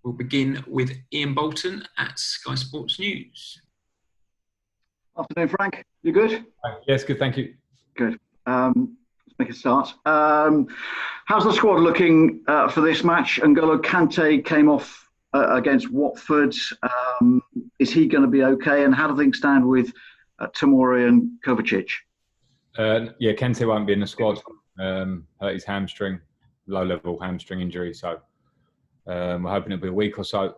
We'll begin with Ian Bolton at Sky Sports News. Afternoon, Frank. You good? Yes, good, thank you. Good. Let's make a start. How's the squad looking for this match? Ngolo Kante came off against Watford. Is he going to be okay? And how do things stand with Tomori and Kovacic? Yeah, Kante won't be in the squad. Hurt his hamstring, low-level hamstring injury. So we're hoping it'll be a week or so.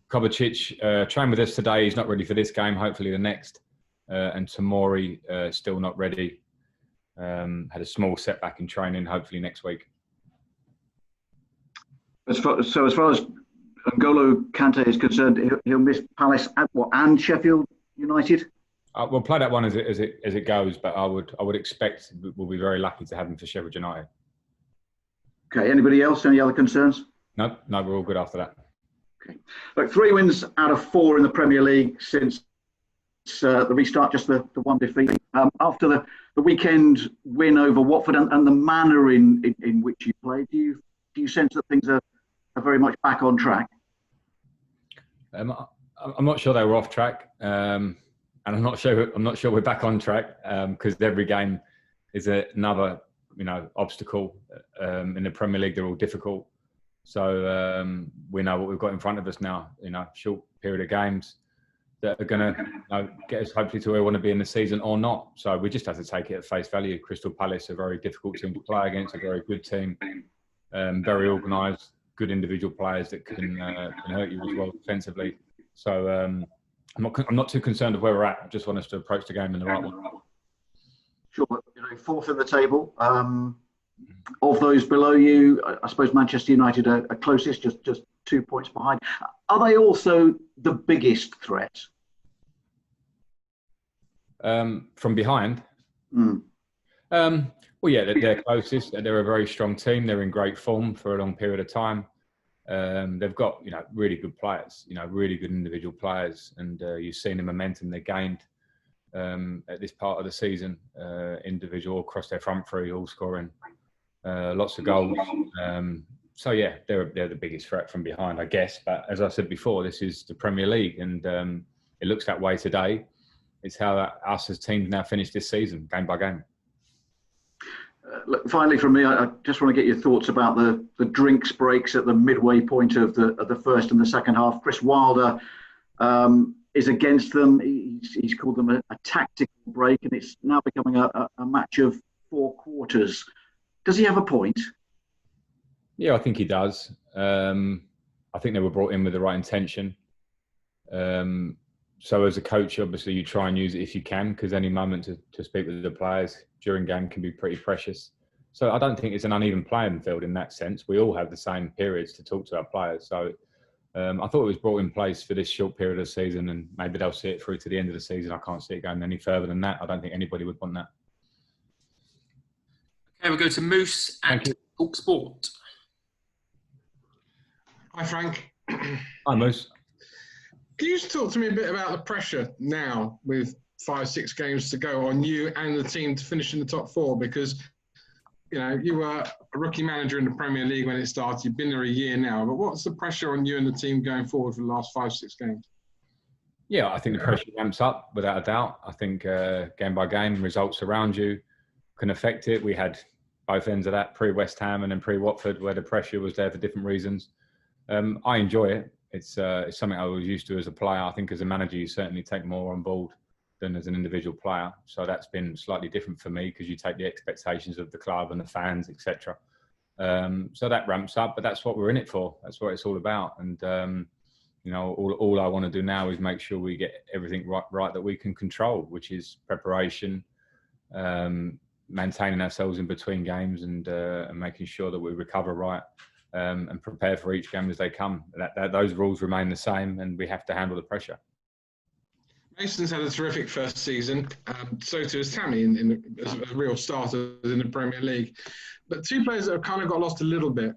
Kovacic trained with us today. He's not ready for this game. Hopefully the next. And Tomori still not ready. Had a small setback in training. Hopefully next week. As far as N'Golo Kante is concerned, he'll miss Palace and Sheffield United. We'll play that one as it goes, but I would expect we'll be very lucky to have him for Sheffield United. Okay. Anybody else? Any other concerns? No, we're all good after that. Okay. Look, 3 wins out of 4 in the Premier League since the restart, just the one defeat. After the weekend win over Watford and the manner in which you played, do you sense that things are very much back on track? I'm not sure they were off track, and I'm not sure we're back on track because every game is another obstacle in the Premier League. They're all difficult, so we know what we've got in front of us now. Short period of games that are going to get us hopefully to where we want to be in the season or not. So we just have to take it at face value. Crystal Palace, a very difficult team to play against, a very good team, very organised, good individual players that can hurt you as well defensively. So I'm not too concerned of where we're at. I just want us to approach the game in the right way. Sure. 4th in the table. Of those below you, I suppose Manchester United are closest, just 2 points behind. Are they also the biggest threat? From behind? Well, yeah, they're closest. They're a very strong team. They're in great form for a long period of time. They've got, really good players, really good individual players. And you've seen the momentum they gained at this part of the season, individual across their front three, all scoring lots of goals. So yeah, they're the biggest threat from behind, I guess. But as I said before, this is the Premier League, and it looks that way today. It's how us as teams now finish this season, game by game. Look, finally, from me, I just want to get your thoughts about the drinks breaks at the midway point of the first and the second half. Chris Wilder is against them. He's called them a tactical break, and it's now becoming a match of 4 quarters. Does he have a point? Yeah, I think he does. I think they were brought in with the right intention. So as a coach, obviously, you try and use it if you can, because any moment to speak with the players during game can be pretty precious. So I don't think it's an uneven playing field in that sense. We all have the same periods to talk to our players. So I thought it was brought in place for this short period of the season, and maybe they'll see it through to the end of the season. I can't see it going any further than that. I don't think anybody would want that. Okay, we'll go to Moose at Talk Sport. Hi, Frank. Hi, Moose. Can you just talk to me a bit about the pressure now with 5-6 games to go on you and the team to finish in the top 4? Because, you were a rookie manager in the Premier League when it started. You've been there a year now. But what's the pressure on you and the team going forward for the last 5-6 games? Yeah, I think the pressure ramps up without a doubt. I think game by game, results around you can affect it. We had both ends of that, pre-West Ham and then pre-Watford, where the pressure was there for different reasons. I enjoy it. It's something I was used to as a player. I think as a manager, you certainly take more on board than as an individual player. So that's been slightly different for me because you take the expectations of the club and the fans, etc. So that ramps up, but that's what we're in it for. That's what it's all about. And, all I want to do now is make sure we get everything right that we can control, which is preparation, maintaining ourselves in between games and making sure that we recover right. And prepare for each game as they come. Those rules remain the same, and we have to handle the pressure. Mason's had a terrific first season. So too has Tammy as a real starter in the Premier League. But 2 players that have kind of got lost a little bit,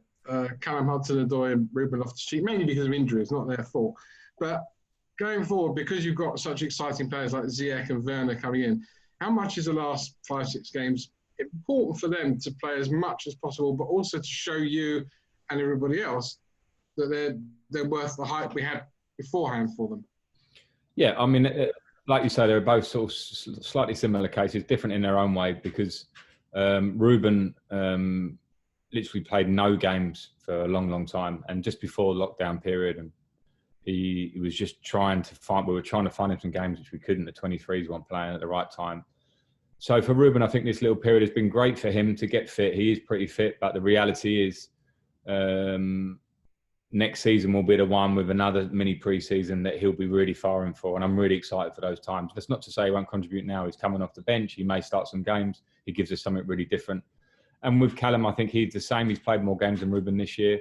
Callum Hudson-Odoi and Ruben Loftus-Cheek, mainly because of injuries, not their fault. But going forward, because you've got such exciting players like Ziyech and Werner coming in, how much is the last 5-6 games important for them to play as much as possible, but also to show you and everybody else that they're worth the hype we had beforehand for them? Yeah, I mean, like you say, they're both sort of slightly similar cases, different in their own way, because Ruben literally played no games for a long, long time, and just before the lockdown period, and he was just trying to find. We were trying to find him some games which we couldn't. The 23s weren't playing at the right time. So for Ruben, I think this little period has been great for him to get fit. He is pretty fit, but the reality is, next season will be the one with another mini pre-season that he'll be really firing for, and I'm really excited for those times. That's not to say he won't contribute now. He's coming off the bench. He may start some games. He gives us something really different. And with Callum, I think he's the same. He's played more games than Ruben this year,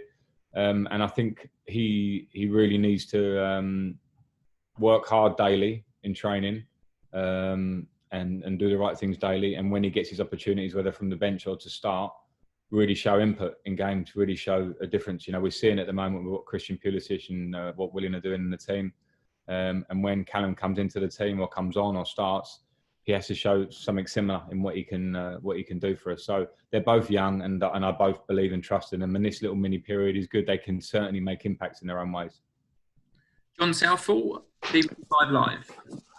and I think he really needs to work hard daily in training, and do the right things daily. And when he gets his opportunities, whether from the bench or to start, really show input in games, really show a difference. You know, we're seeing at the moment with what Christian Pulisic and what Willian are doing in the team. And when Callum comes into the team or comes on or starts, he has to show something similar in what he can do for us. So they're both young, and I both believe and trust in them. And this little mini period is good. They can certainly make impacts in their own ways. John Southall, BBC5 Live.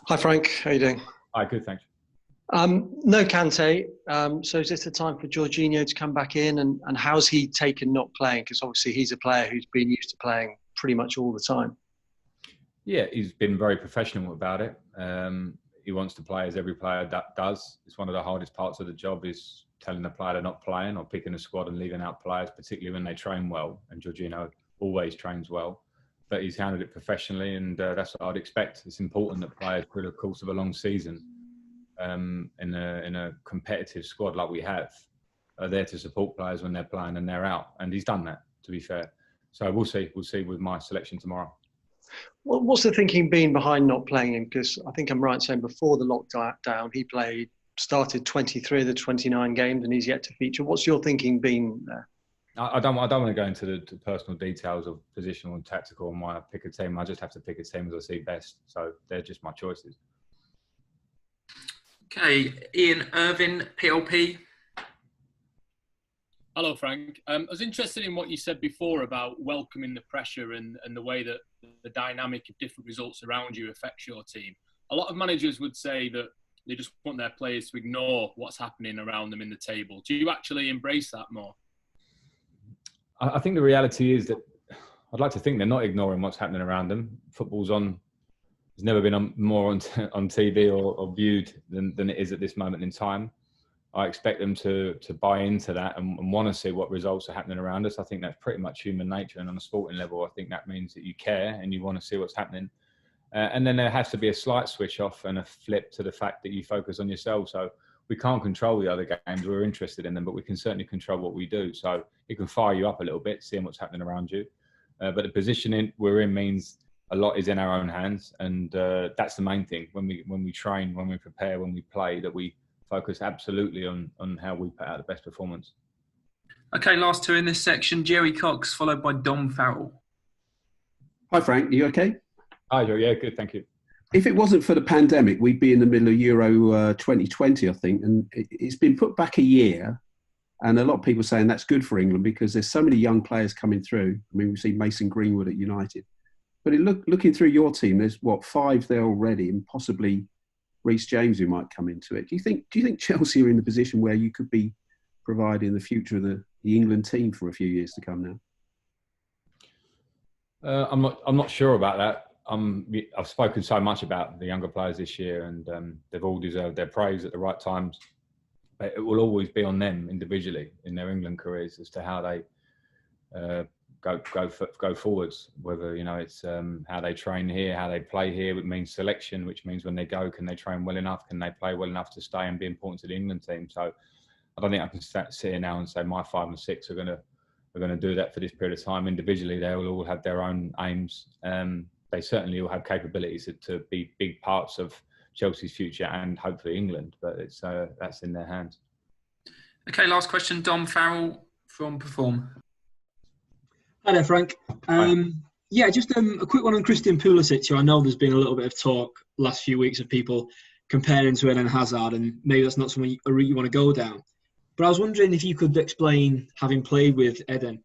Hi Frank, how are you doing? Hi, good, thanks. No Kante, so is this the time for Jorginho to come back in, and how's he taken not playing? Because obviously he's a player who's been used to playing pretty much all the time. Yeah, he's been very professional about it. He wants to play as every player does. It's one of the hardest parts of the job, is telling the player they're not playing or picking a squad and leaving out players, particularly when they train well. And Jorginho always trains well. But he's handled it professionally, and that's what I'd expect. It's important that players, through the course of a long season, in a competitive squad like we have, are there to support players when they're playing and they're out. And he's done that, to be fair. So we'll see with my selection tomorrow. Well, what's the thinking been behind not playing him? Because I think I'm right saying before the lockdown, he started 23 of the 29 games, and he's yet to feature. What's your thinking been there? I don't want to go into the personal details of positional and tactical and why I pick a team. I just have to pick a team as I see best. So they're just my choices. Okay, Ian Irvin, PLP. Hello, Frank. I was interested in what you said before about welcoming the pressure and the way that the dynamic of different results around you affects your team. A lot of managers would say that they just want their players to ignore what's happening around them in the table. Do you actually embrace that more? I think the reality is that I'd like to think they're not ignoring what's happening around them. Football's on. It's never been more on TV or viewed than it is at this moment in time. I expect them to buy into that and want to see what results are happening around us. I think that's pretty much human nature. And on a sporting level, I think that means that you care and you want to see what's happening. And then there has to be a slight switch off and a flip to the fact that you focus on yourself. So we can't control the other games. We're interested in them, but we can certainly control what we do. So it can fire you up a little bit, seeing what's happening around you. But the positioning we're in means a lot is in our own hands. And that's the main thing. When we train, when we prepare, when we play, that we focus absolutely on how we put out the best performance. Okay, last two in this section, Jerry Cox, followed by Dom Farrell. Hi, Frank. You okay? Hi, Joe. Yeah, good. Thank you. If it wasn't for the pandemic, we'd be in the middle of Euro 2020, I think. And it's been put back a year. And a lot of people saying that's good for England because there's so many young players coming through. I mean, we see Mason Greenwood at United. But looking through your team, there's, 5 there already, and possibly Reece James who might come into it. Do you think Chelsea are in the position where you could be providing the future of the England team for a few years to come now? I'm not sure about that. I've spoken so much about the younger players this year, and they've all deserved their praise at the right times. But it will always be on them individually in their England careers as to how they go forwards. Whether it's how they train here, how they play here, which means selection, which means when they go, can they train well enough? Can they play well enough to stay and be important to the England team? So I don't think I can sit here now and say my 5 and 6 are going to do that for this period of time. Individually, they will all have their own aims. They certainly will have capabilities to be big parts of Chelsea's future and hopefully England, but that's in their hands. Okay, last question, Dom Farrell from Perform. Hi there, Frank. Yeah, just a quick one on Christian Pulisic, who I know there's been a little bit of talk last few weeks of people comparing to Eden Hazard, and maybe that's not a route you want to go down. But I was wondering if you could explain, having played with Eden,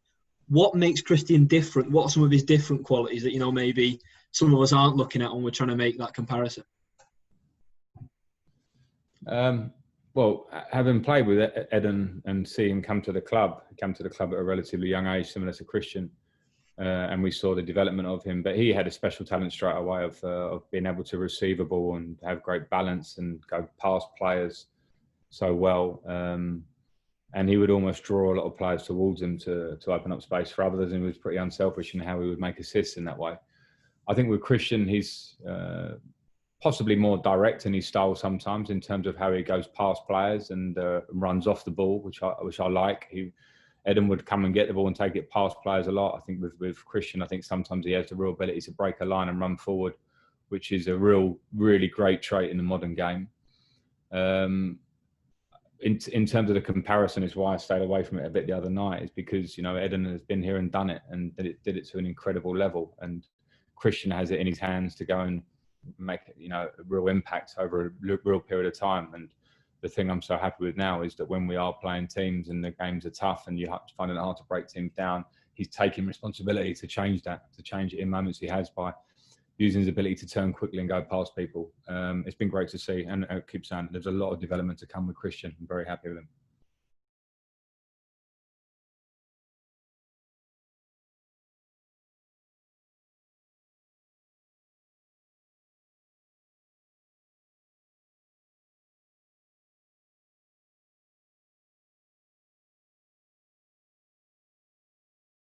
What makes Christian different? What are some of his different qualities that, you know, maybe some of us aren't looking at when we're trying to make that comparison? Well, having played with Eden and seeing him come to the club at a relatively young age, similar to Christian, and we saw the development of him. But he had a special talent straight away of being able to receive a ball and have great balance and go past players so well. And he would almost draw a lot of players towards him to open up space for others, and he was pretty unselfish in how he would make assists in that way. I think with Christian, he's possibly more direct in his style sometimes in terms of how he goes past players and runs off the ball, which I like. Eden would come and get the ball and take it past players a lot. I think with Christian, I think sometimes he has the real ability to break a line and run forward, which is a really great trait in the modern game. In terms of the comparison, is why I stayed away from it a bit the other night, is because, you know, Eden has been here and done it and did it to an incredible level, and Christian has it in his hands to go and make, you know, a real impact over a real period of time. And the thing I'm so happy with now is that when we are playing teams and the games are tough and you have to find it hard to break teams down, he's taking responsibility to change it in moments he has by using his ability to turn quickly and go past people. It's been great to see, and I keep saying there's a lot of development to come with Christian. I'm very happy with him.